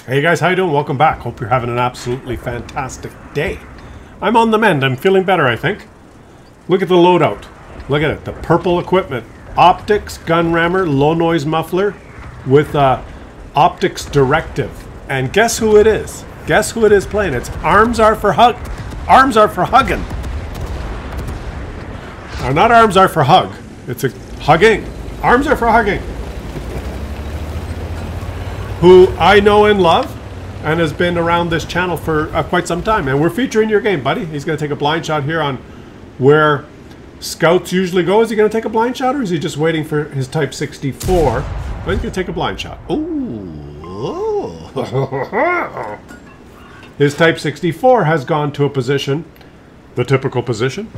Hey guys, how you doing? Welcome back. Hope you're having an absolutely fantastic day. I'm on the mend. I'm feeling better, I think. Look at the loadout. Look at it. The purple equipment. Optics, gun rammer, low noise muffler with optics directive. And guess who it is? Guess who it is playing? It's arms are for hug. Arms are for hugging. Or not arms are for hug. It's a hugging. Arms are for hugging. Who I know and love and has been around this channel for quite some time. And we're featuring your game, buddy. He's going to take a blind shot here on where scouts usually go. Is he going to take a blind shot or is he just waiting for his Type 64? Well, he's going to take a blind shot. Ooh. His Type 64 has gone to a position, the typical position.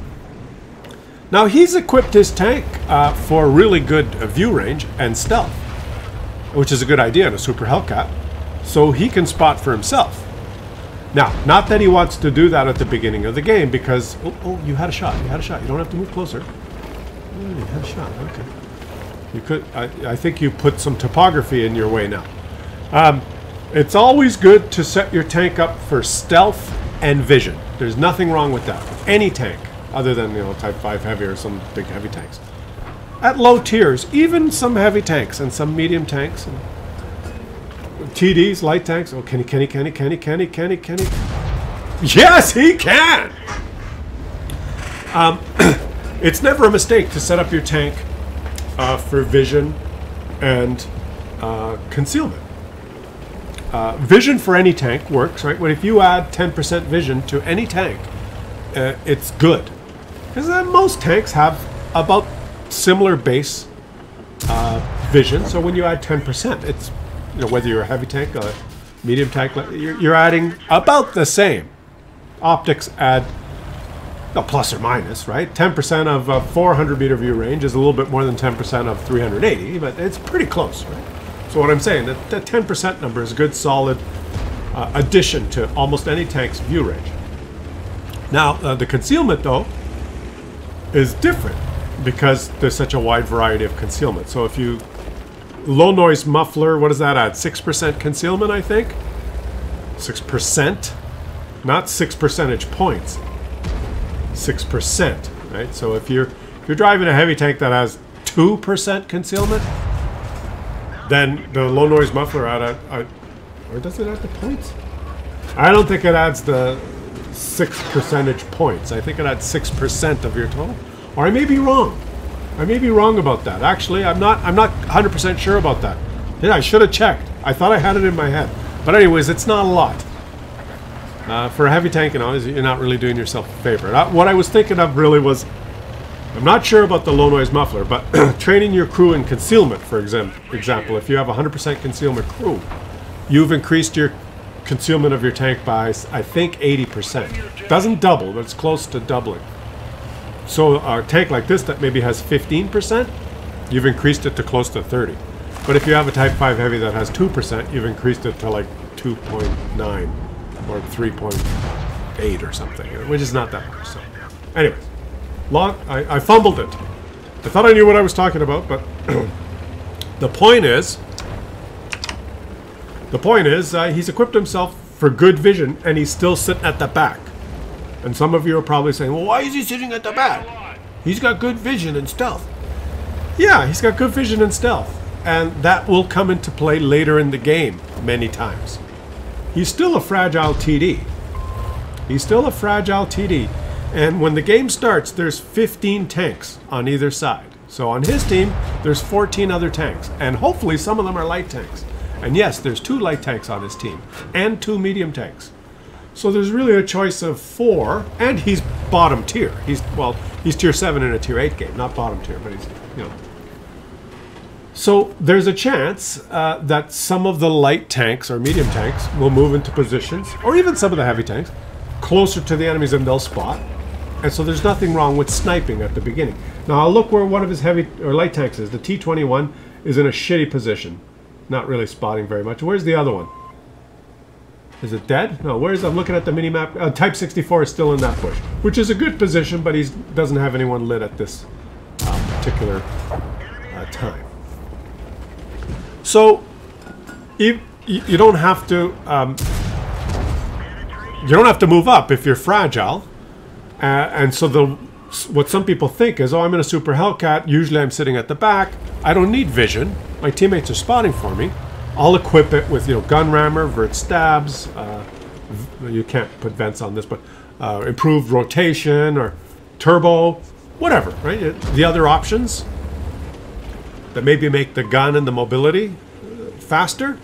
Now he's equipped his tank for really good view range and stealth, which is a good idea in a Super Hellcat, so he can spot for himself. Now, not that he wants to do that at the beginning of the game, because... Oh, you had a shot. You had a shot. You don't have to move closer. Oh, you had a shot. Okay. You could... I think you put some topography in your way now. It's always good to set your tank up for stealth and vision. There's nothing wrong with that. Any tank, other than, you know, Type 5 Heavy or some big heavy tanks. At low tiers, even some heavy tanks and some medium tanks and TDs, light tanks. Oh, can he? Yes, he can! It's never a mistake to set up your tank for vision and concealment. Vision for any tank works, right? But if you add 10% vision to any tank, it's good. Because most tanks have about similar base vision, so when you add 10%, it's, you know, whether you're a heavy tank, a medium tank, you're adding about the same. Optics add a plus or minus, right? 10% of 400 meter view range is a little bit more than 10% of 380, but it's pretty close, right? So what I'm saying, that 10% number is a good solid addition to almost any tank's view range. Now, the concealment, though, is different, because there's such a wide variety of concealment. So if you... Low noise muffler, what does that add? 6% concealment, I think? 6%? Not 6 percentage points. 6%, right? So if you're driving a heavy tank that has 2% concealment, then the low noise muffler or does it add the points? I don't think it adds the 6 percentage points. I think it adds 6% of your total. Or I may be wrong. I may be wrong about that. Actually, I'm not 100% sure about that. Yeah, I should have checked. I thought I had it in my head. But anyways, it's not a lot. For a heavy tank, you know, you're not really doing yourself a favor. What I was thinking of really was, I'm not sure about the low noise muffler, but training your crew in concealment, for example. If you have a 100% concealment crew, you've increased your concealment of your tank by, I think, 80%. Doesn't double, but it's close to doubling. So a tank like this that maybe has 15%, you've increased it to close to 30. But if you have a Type 5 Heavy that has 2%, you've increased it to like 2.9 or 3.8 or something, which is not that much. So, anyways, I fumbled it. I thought I knew what I was talking about, but the point is, he's equipped himself for good vision, and he's still sitting at the back. And some of you are probably saying, well, why is he sitting at the back? He's got good vision and stealth. Yeah, he's got good vision and stealth. And that will come into play later in the game many times. He's still a fragile TD. He's still a fragile TD. And when the game starts, there's 15 tanks on either side. So on his team, there's 14 other tanks. And hopefully some of them are light tanks. And yes, there's 2 light tanks on his team. And 2 medium tanks. So there's really a choice of 4, and he's bottom tier. He's tier 7 in a tier 8 game, not bottom tier, but he's, you know. So there's a chance that some of the light tanks or medium tanks will move into positions, or even some of the heavy tanks, closer to the enemies than they'll spot. And so there's nothing wrong with sniping at the beginning. Now I'll look where one of his heavy or light tanks is. The T-21 is in a shitty position. Not really spotting very much. Where's the other one? Is it dead? No, I'm looking at the mini-map. Type 64 is still in that bush, which is a good position, but he doesn't have anyone lit at this particular time. So you don't have to move up if you're fragile. And so what some people think is, oh, I'm in a Super Hellcat. Usually I'm sitting at the back. I don't need vision. My teammates are spotting for me. I'll equip it with, gun rammer, vert stabs. You can't put vents on this, but improved rotation or turbo, whatever, right? The other options that maybe make the gun and the mobility faster.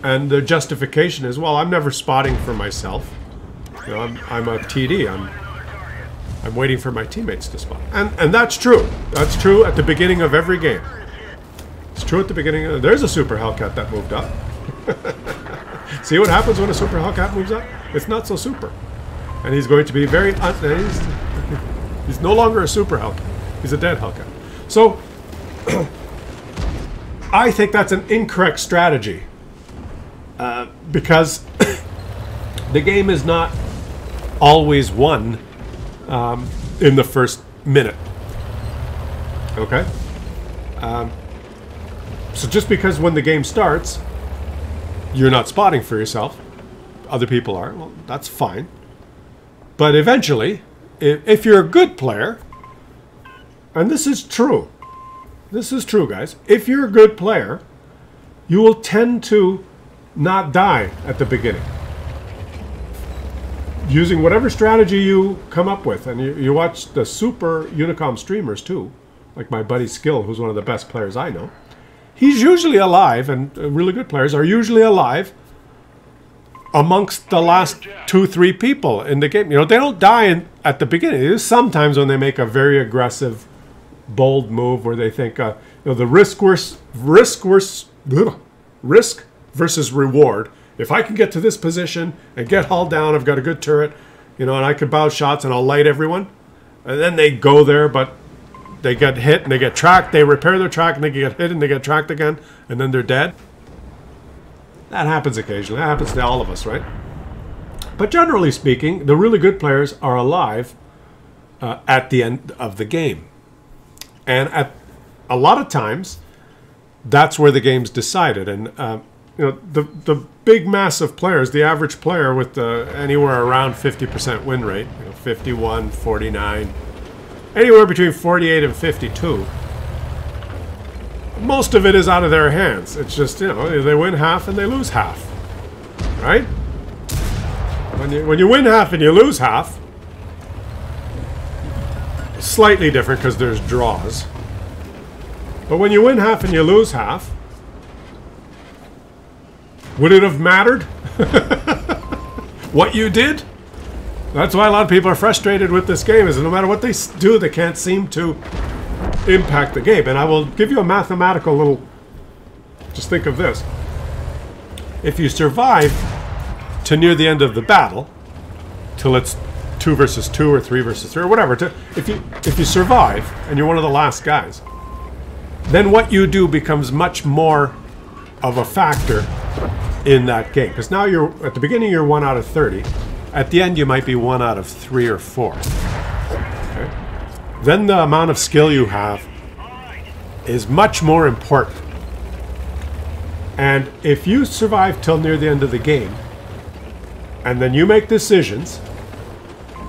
And the justification is, well, I'm never spotting for myself. I'm a TD. I'm waiting for my teammates to spot. And that's true. That's true at the beginning of every game. It's true at the beginning. There's a Super Hellcat that moved up. See what happens when a Super Hellcat moves up? It's not so super. And he's going to be very... he's no longer a Super Hellcat. He's a dead Hellcat. So, I think that's an incorrect strategy. Because the game is not always won in the first minute. Okay? So just because when the game starts, you're not spotting for yourself, other people are, well, that's fine. But eventually, if you're a good player, and this is true, guys, if you're a good player, you will tend to not die at the beginning. Using whatever strategy you come up with, and you watch the super Unicom streamers too, like my buddy Skill, who's one of the best players I know. He's usually alive, and really good players are usually alive amongst the last 2-3 people in the game. They don't die at the beginning. It is sometimes when they make a very aggressive, bold move where they think, the risk versus reward. If I can get to this position and get hauled down, I've got a good turret, and I can bow shots and I'll light everyone. And then they go there, but they get hit and they get tracked. They repair their track and they get hit and they get tracked again, and then they're dead. That happens occasionally. That happens to all of us, right? But generally speaking, the really good players are alive at the end of the game. And at a lot of times, that's where the game's decided. And the big mass of players, the average player with anywhere around 50% win rate, 51, 49, anywhere between 48 and 52. Most of it is out of their hands. It's just, they win half and they lose half. Right? When you win half and you lose half, slightly different because there's draws. But when you win half and you lose half, would it have mattered what you did? That's why a lot of people are frustrated with this game, is no matter what they do, they can't seem to impact the game. And I will give you a mathematical little... Just think of this. If you survive to near the end of the battle, till it's 2 versus 2 or 3 versus 3 or whatever, if you survive and you're one of the last guys, then what you do becomes much more of a factor in that game. Because now at the beginning you're 1 out of 30. At the end you might be 1 out of 3 or 4. Okay? Then the amount of skill you have is much more important. And if you survive till near the end of the game, and then you make decisions,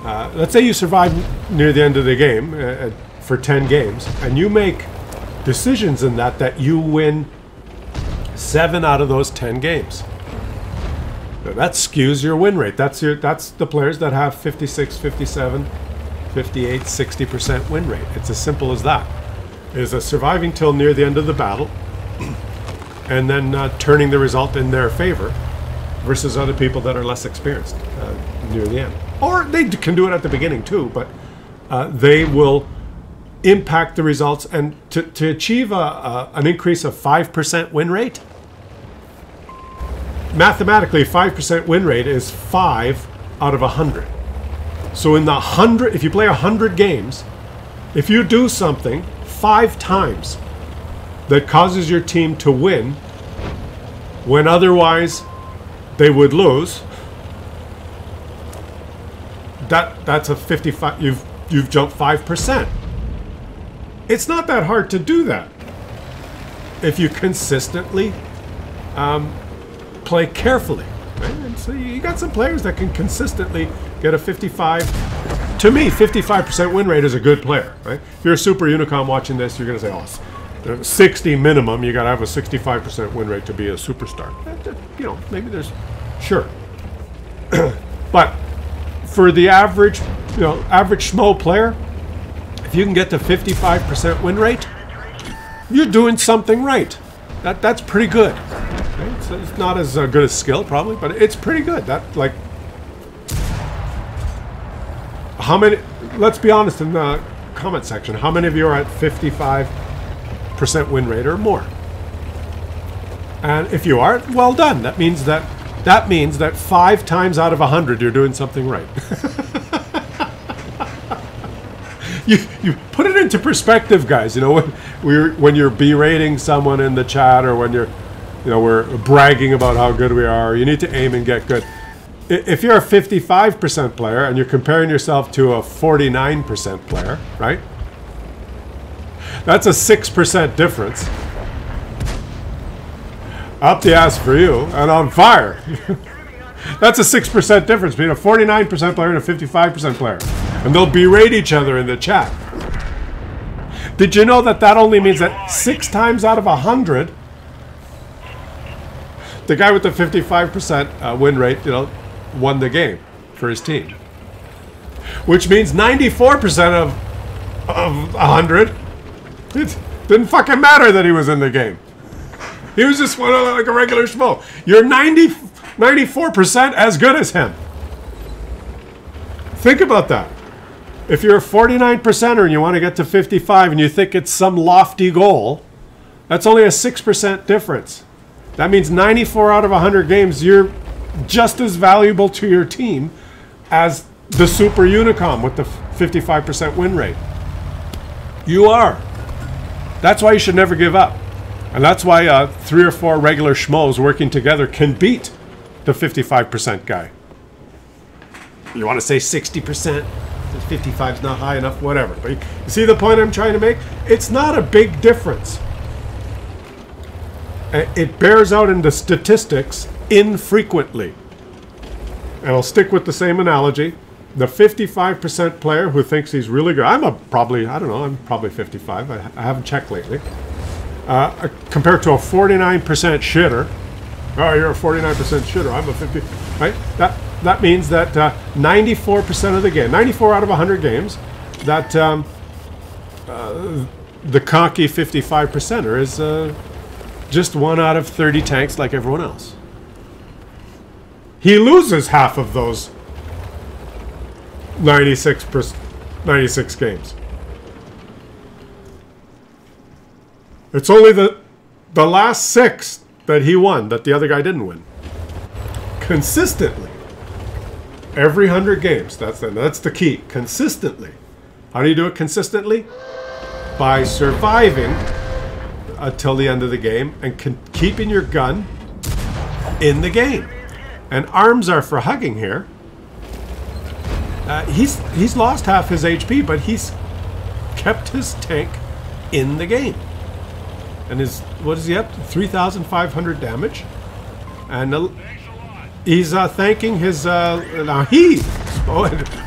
let's say you survive near the end of the game for 10 games, and you make decisions in that you win 7 out of those 10 games. Now that skews your win rate. That's the players that have 56, 57, 58, 60% win rate. It's as simple as that. It is a surviving till near the end of the battle, and then turning the result in their favor versus other people that are less experienced near the end. Or they can do it at the beginning too, but they will impact the results. And to achieve an increase of 5% win rate, mathematically 5% win rate is 5 out of 100. So in the 100, if you play 100 games, if you do something 5 times that causes your team to win when otherwise they would lose, that's a 55. You've jumped 5%. It's not that hard to do that if you consistently play carefully. Right? And so you got some players that can consistently get a 55. To me, 55% win rate is a good player. Right? If you're a super unicom watching this, you're going to say, oh, 60 minimum. You got to have a 65% win rate to be a superstar. You know, maybe there's, sure. But for the average, you know, average schmo player, if you can get to 55% win rate, you're doing something right. That's pretty good. Right? So it's not as good as skill, probably, but it's pretty good. That, like, how many? Let's be honest in the comment section. How many of you are at 55% win rate or more? And if you are, well done. That means that 5 times out of 100 you're doing something right. You put it into perspective, guys. You know, when you're berating someone in the chat, or when we're bragging about how good we are, you need to aim and get good. If you're a 55% player and you're comparing yourself to a 49% player, right? That's a 6% difference. Up the ass for you and on fire. That's a 6% difference between a 49% player and a 55% player. And they'll berate each other in the chat. Did you know that only means that 6 times out of 100, the guy with the 55% win rate, you know, won the game for his team. Which means 94% of 100, it didn't fucking matter that he was in the game. He was just one like a regular schmo. You're 94% as good as him. Think about that. If you're a 49%er and you want to get to 55 and you think it's some lofty goal, that's only a 6% difference. That means 94 out of 100 games, you're just as valuable to your team as the super unicom with the 55% win rate. You are. That's why you should never give up. And that's why 3 or 4 regular schmoes working together can beat the 55% guy. You want to say 60%? 55 is not high enough, whatever. But you see the point I'm trying to make? It's not a big difference. It bears out in the statistics infrequently. And I'll stick with the same analogy. The 55% player who thinks he's really good. I'm probably 55. I haven't checked lately. Compared to a 49% shitter. Oh, you're a 49% shitter. I'm a 50. Right? That means that 94% of the game, 94 out of 100 games, that the cocky 55%er is just 1 out of 30 tanks like everyone else. He loses half of those 96 games. It's only the last 6 that he won that the other guy didn't win. Consistently. Every 100 games. That's the key. Consistently. How do you do it consistently? By surviving until the end of the game and keeping your gun in the game. And arms are for hugging here. He's lost half his HP, but he's kept his tank in the game. And what is he up to? 3,500 damage. And he's thanking his... now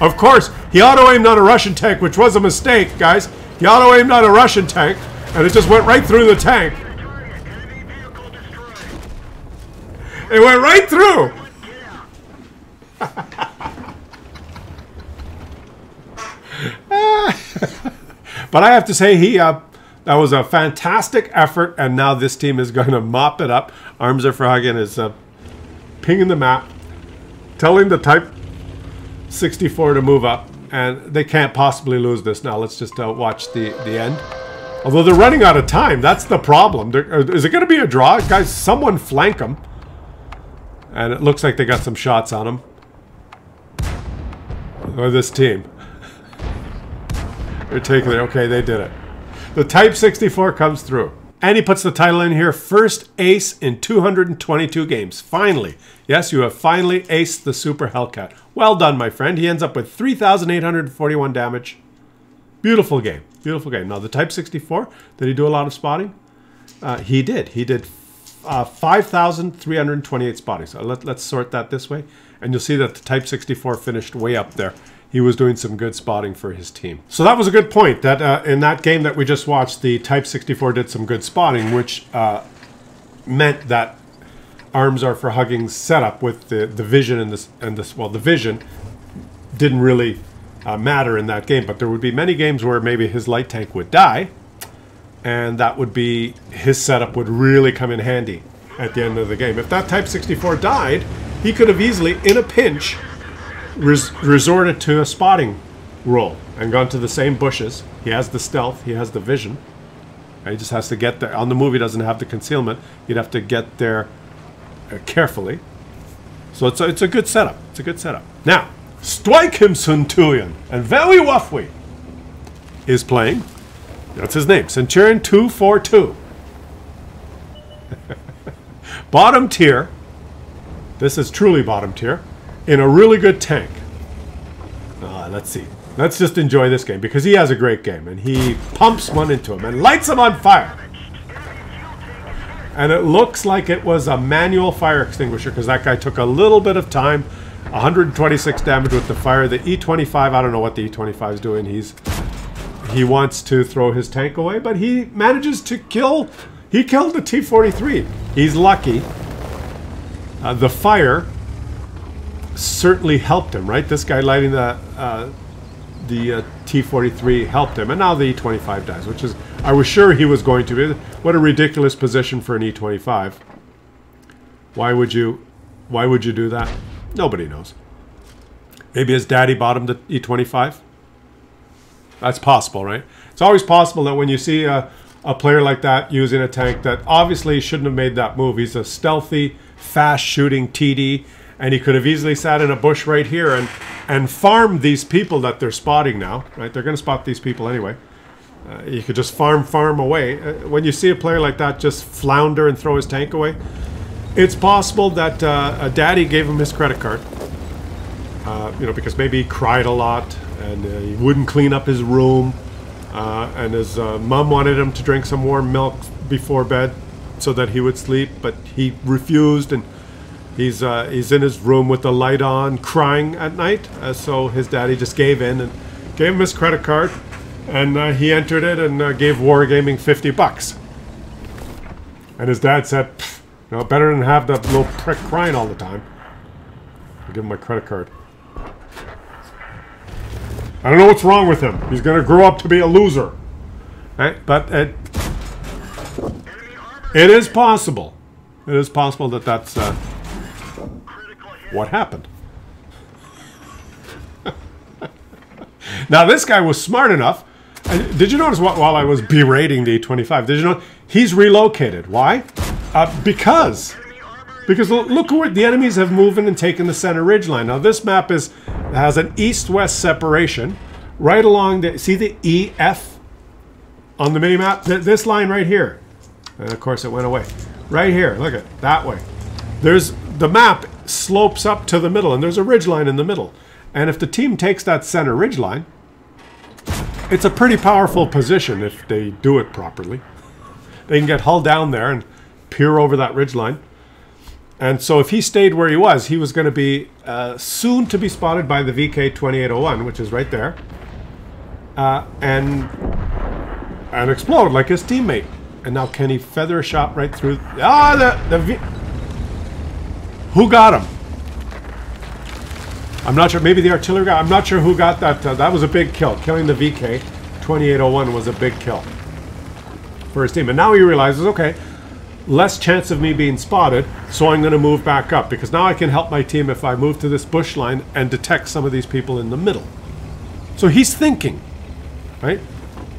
of course, he auto-aimed on a Russian tank, which was a mistake, guys. He auto-aimed on a Russian tank, and it just went right through the tank. It went right through! But I have to say, that was a fantastic effort, and now this team is going to mop it up. Arms are for hugging is pinging the map, telling the Type 64 to move up, and they can't possibly lose this. Now let's just watch the end. Although they're running out of time, that's the problem. Is it going to be a draw? Guys, someone flank them. And it looks like they got some shots on them. Or this team. They're taking it. Okay, they did it. The Type 64 comes through. And he puts the title in here. First ace in 222 games. Finally. Yes, you have finally aced the Super Hellcat. Well done, my friend. He ends up with 3,841 damage. Beautiful game. Beautiful game. Now, the Type 64, did he do a lot of spotting? He did. He did 5,328 spotting. So let's sort that this way. And you'll see that the Type 64 finished way up there. He was doing some good spotting for his team. So that was a good point, that in that game that we just watched, the Type 64 did some good spotting, which meant that arms are for hugging setup with the vision and this. Well, the vision didn't really matter in that game, but there would be many games where maybe his light tank would die, and that would be, his setup would really come in handy at the end of the game. If that Type 64 died, he could have easily, in a pinch, resorted to a spotting roll and gone to the same bushes. He has the stealth, he has the vision. He just has to get there. On the move, he doesn't have the concealment. You'd have to get there carefully. So it's a good setup. It's a good setup. Now, Strike him, Centurion, and very Waffwy is playing. That's his name, Centurion 242. Bottom tier. This is truly bottom tier. In a really good tank. Let's see. Let's just enjoy this game, because he has a great game. And he pumps one into him and lights him on fire. And it looks like it was a manual fire extinguisher, because that guy took a little bit of time. 126 damage with the fire. The E25, I don't know what the E25 is doing. He wants to throw his tank away, but he manages to kill. He killed the T-43. He's lucky. The fire certainly helped him, right? This guy lighting the T-43 helped him, and now the E-25 dies, which is, I was sure he was going to be. What a ridiculous position for an E-25. Why would you do that? Nobody knows. Maybe his daddy bought him the E-25. That's possible, right? It's always possible that when you see a player like that using a tank that obviously shouldn't have made that move. He's a stealthy, fast-shooting TD, and he could have easily sat in a bush right here and farmed these people that they're spotting now, right? They're going to spot these people anyway. You could just farm away. When you see a player like that just flounder and throw his tank away, it's possible that a daddy gave him his credit card. You know, because maybe he cried a lot and he wouldn't clean up his room, and his mom wanted him to drink some warm milk before bed so that he would sleep, but he refused, and he's in his room with the light on, crying at night. So his daddy just gave in and gave him his credit card, and he entered it and gave Wargaming $50. And his dad said, you know, better than have that little prick crying all the time. I'll give him my credit card. I don't know what's wrong with him. He's going to grow up to be a loser. Right? But it is possible. It is possible that that's what happened. Now, this guy was smart enough. Did you notice while I was berating the E25, did you know he's relocated? Why? Because look where the enemies have moved in and taken the center ridgeline. Now this map has an east-west separation right along the, see the EF on the mini-map? This line right here. And of course it went away. Right here, look at it, that way. The map slopes up to the middle, and there's a ridgeline in the middle. And if the team takes that center ridgeline, it's a pretty powerful position if they do it properly. They can get hull down there and peer over that ridgeline. And so if he stayed where he was going to be soon to be spotted by the VK-2801, which is right there, and explode like his teammate. And now can he feather a shot right through? Who got him? I'm not sure. Maybe the artillery guy. I'm not sure who got that. That was a big kill. Killing the VK-2801 was a big kill for his team. And now he realizes, okay, less chance of me being spotted, so I'm going to move back up, because now I can help my team if I move to this bush line and detect some of these people in the middle. So he's thinking, right?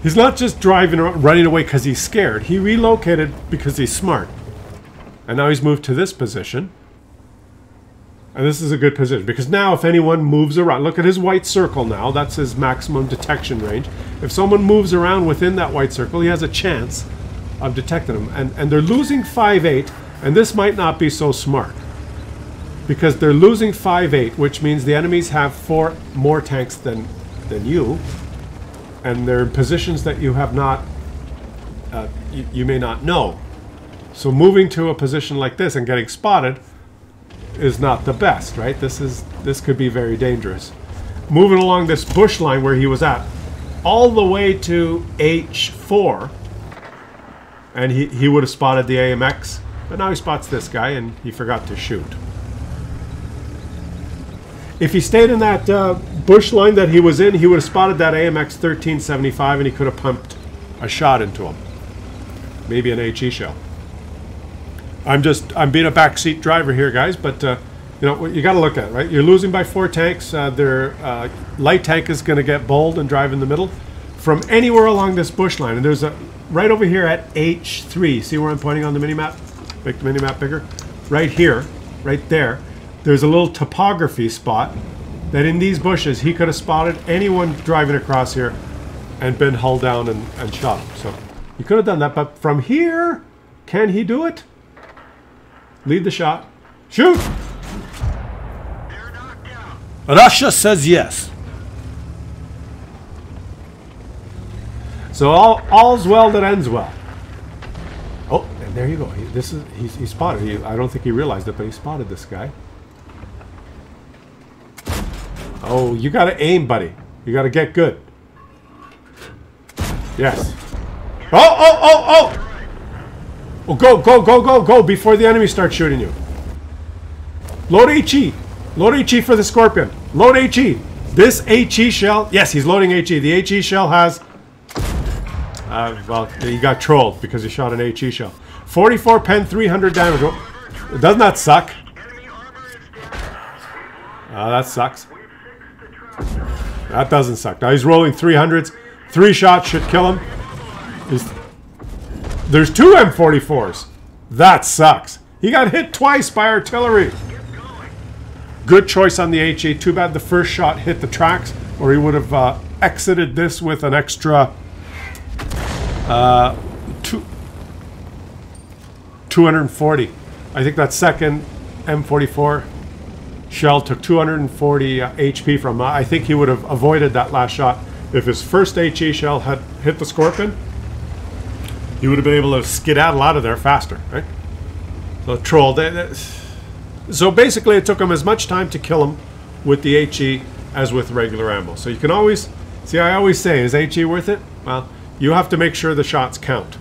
He's not just driving around, running away because he's scared. He relocated because he's smart. And now he's moved to this position. And this is a good position, because now if anyone moves around, look at his white circle now, that's his maximum detection range. If someone moves around within that white circle, he has a chance of detecting them. And they're losing 5-8, and this might not be so smart, because they're losing 5-8, which means the enemies have 4 more tanks than you, and they're in positions that you have not, you may not know. So moving to a position like this and getting spotted is not the best, right? This could be very dangerous. Moving along this bush line where he was at, all the way to H4, and he would have spotted the AMX, but now he spots this guy and he forgot to shoot. If he stayed in that bush line that he was in, he would have spotted that AMX 1375 and he could have pumped a shot into him. Maybe an HE shell. I'm being a backseat driver here, guys, but you know, you got to look at it, right? You're losing by 4 tanks. Their light tank is going to get bold and drive in the middle from anywhere along this bush line. And there's a right over here at H3. See where I'm pointing on the mini-map? Make the mini-map bigger. Right here, right there. There's a little topography spot that in these bushes he could have spotted anyone driving across here and been hulled down and shot him. So he could have done that, but from here, can he do it? Lead the shot. Shoot! Russia says yes. So all's well that ends well. Oh, and there you go. He spotted. I don't think he realized it, but he spotted this guy. Oh, you got to aim, buddy. You got to get good. Yes. Oh! Oh, go before the enemy starts shooting you. Load HE. Load HE for the Scorpion. Load HE. This HE shell. Yes, he's loading HE. The HE shell has... well, he got trolled because he shot an HE shell. 44 pen, 300 damage. Oh, doesn't that suck? That sucks. That doesn't suck. Now he's rolling 300s. 3 shots should kill him. There's 2 M44s. That sucks. He got hit twice by artillery. Good choice on the HE. Too bad the first shot hit the tracks, or he would have exited this with an extra 240. I think that second M44 shell took 240 HP from him. I think he would have avoided that last shot. If his first HE shell had hit the Scorpion, he would have been able to skedaddle out of there faster, right? So troll. So basically it took him as much time to kill him with the HE as with regular ammo. So you can always, see, I always say, is HE worth it? Well, you have to make sure the shots count.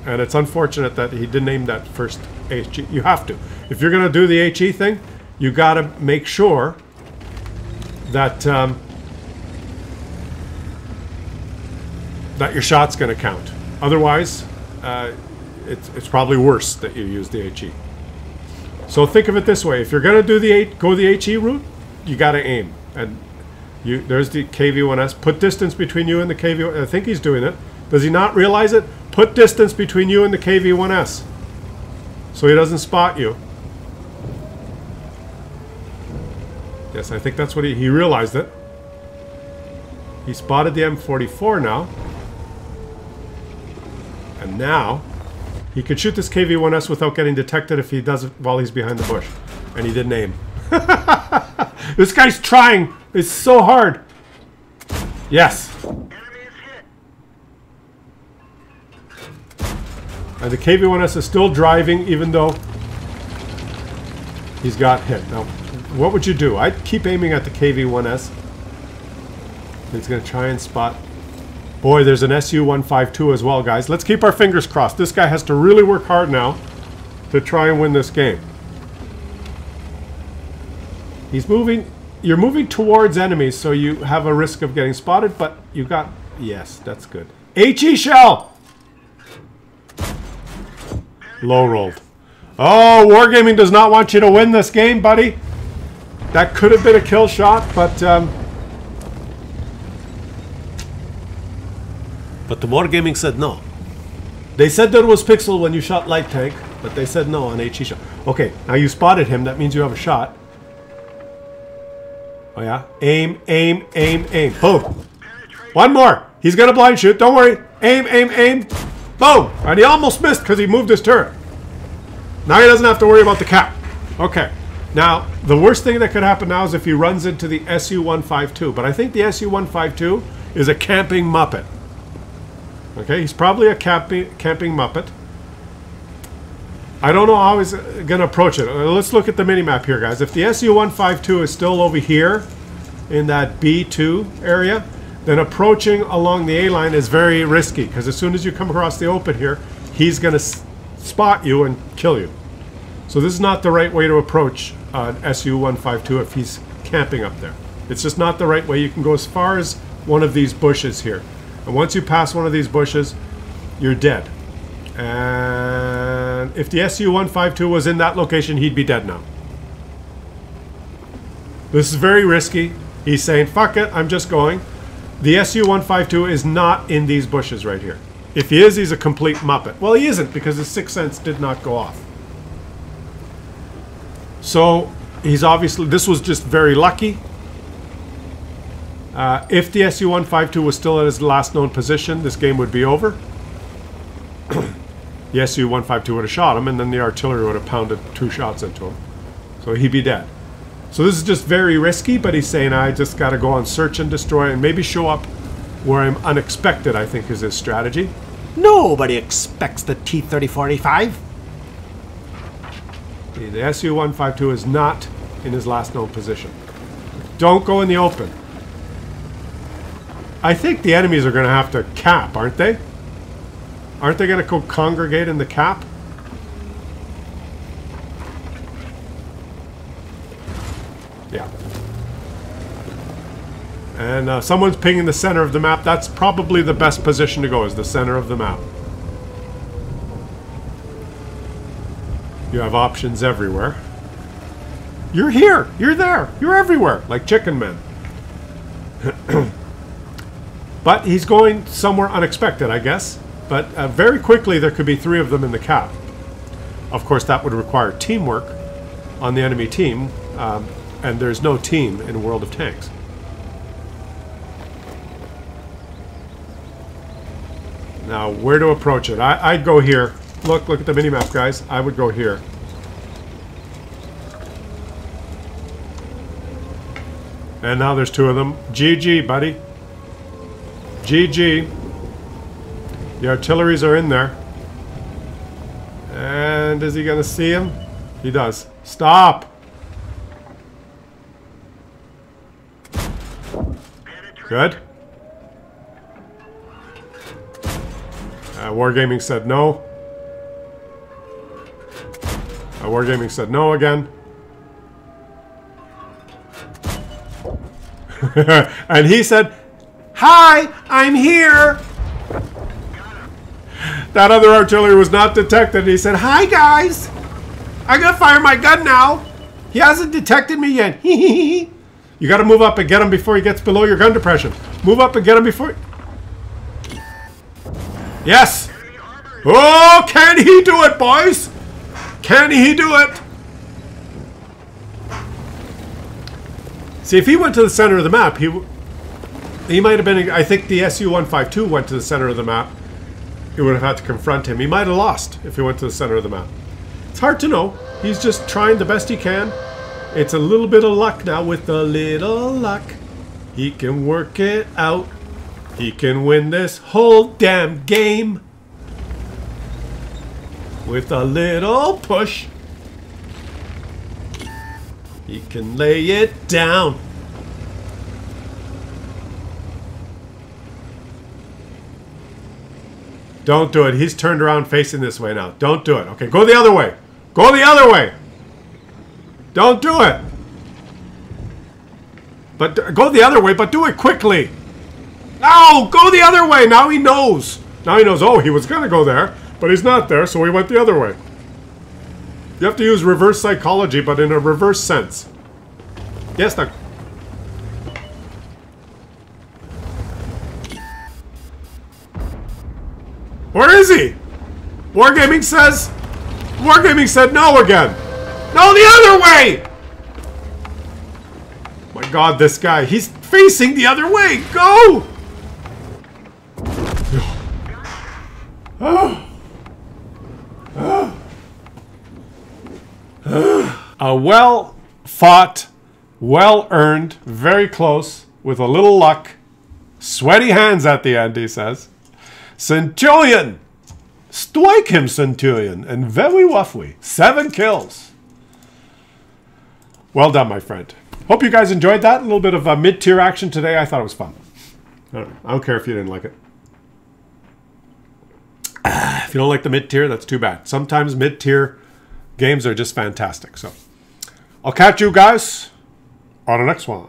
And it's unfortunate that he didn't aim that first HE. You have to. If you're going to do the HE thing, you got to make sure that that your shot's going to count. Otherwise, it's probably worse that you use the HE. So think of it this way: if you're going to do go the HE route, you got to aim. And there's the KV-1S. Put distance between you and the KV. I think he's doing it. Does he not realize it? Put distance between you and the KV-1S, so he doesn't spot you. Yes, I think that's what he realized it. He spotted the M44 now. And now, he could shoot this KV-1S without getting detected if he does it while he's behind the bush. And he didn't aim. This guy's trying. It's so hard. Yes. And the KV-1S is still driving even though he's got hit. Now, what would you do? I'd keep aiming at the KV-1S. He's going to try and spot... Boy, there's an SU-152 as well, guys. Let's keep our fingers crossed. This guy has to really work hard now to try and win this game. He's moving... You're moving towards enemies, so you have a risk of getting spotted, but you got... Yes, that's good. HE shell! Low rolled. Oh, Wargaming does not want you to win this game, buddy. That could have been a kill shot, but the Wargaming said no. They said there was pixel when you shot light tank, but they said no on HE shot. Okay, now you spotted him. That means you have a shot. Oh yeah? Aim, aim, aim, aim. Boom. One more. He's gonna blind shoot. Don't worry. Aim, aim, aim. Boom. And he almost missed because he moved his turret. Now he doesn't have to worry about the cap. Okay. Now, the worst thing that could happen now is if he runs into the SU-152. But I think the SU-152 is a camping Muppet. Okay, he's probably a camping Muppet. I don't know how he's going to approach it. Let's look at the minimap here, guys. If the SU-152 is still over here in that B2 area, then approaching along the A line is very risky, because as soon as you come across the open here, he's going to spot you and kill you. So this is not the right way to approach an SU-152 if he's camping up there. It's just not the right way. You can go as far as one of these bushes here. And once you pass one of these bushes, you're dead. And if the SU-152 was in that location, he'd be dead now. This is very risky. He's saying, fuck it, I'm just going. The SU-152 is not in these bushes right here. If he is, he's a complete muppet. Well, he isn't, because his sixth sense did not go off. So, he's obviously... This was just very lucky. If the SU-152 was still at his last known position, this game would be over. The SU-152 would have shot him, and then the artillery would have pounded 2 shots into him. So he'd be dead. So this is just very risky, but he's saying, I just got to go on search and destroy and maybe show up where I'm unexpected, I think is his strategy. Nobody expects the T-3045. The SU-152 is not in his last known position. Don't go in the open. I think the enemies are going to have to cap, aren't they? Aren't they going to go congregate in the cap? Yeah. And someone's pinging the center of the map. That's probably the best position to go, is the center of the map. You have options everywhere. You're here. You're there. You're everywhere. Like Chicken Man. But he's going somewhere unexpected, I guess. But very quickly there could be 3 of them in the cap. Of course, that would require teamwork on the enemy team. And there's no team in World of Tanks. Now, where to approach it? I'd go here. Look at the minimap, guys. I would go here. And now there's 2 of them. GG, buddy. GG. The artilleries are in there. And is he going to see him? He does. Stop! Good. Wargaming said no. Wargaming said no again. And he said, "Hi, I'm here." That other artillery was not detected. He said, "Hi, guys. I'm going to fire my gun now. He hasn't detected me yet." You got to move up and get him before he gets below your gun depression. Move up and get him before... Yes! Oh, can he do it, boys? Can he do it? See, if he went to the center of the map, he might have been... I think the SU-152 went to the center of the map. He would have had to confront him. He might have lost if he went to the center of the map. It's hard to know. He's just trying the best he can. It's a little bit of luck now. With a little luck, he can work it out. He can win this whole damn game. With a little push, he can lay it down. Don't do it. He's turned around facing this way now. Don't do it. Okay, go the other way. Go the other way. Don't do it. But go the other way, but do it quickly. No, go the other way. Now he knows. Now he knows, oh, he was going to go there, but he's not there, so he went the other way. You have to use reverse psychology, but in a reverse sense. Yes, Doc. Where is he? Wargaming said no again. No, the other way! My God, this guy. He's facing the other way. Go! A well-fought, well-earned, very close, with a little luck, sweaty hands at the end, he says. Centurion Strike him, Centurion, and very roughly. 7 kills. Well done, my friend. Hope you guys enjoyed that. A little bit of mid-tier action today. I thought it was fun. I don't care if you didn't like it. If you don't like the mid-tier, that's too bad. Sometimes mid-tier games are just fantastic. So I'll catch you guys on the next one.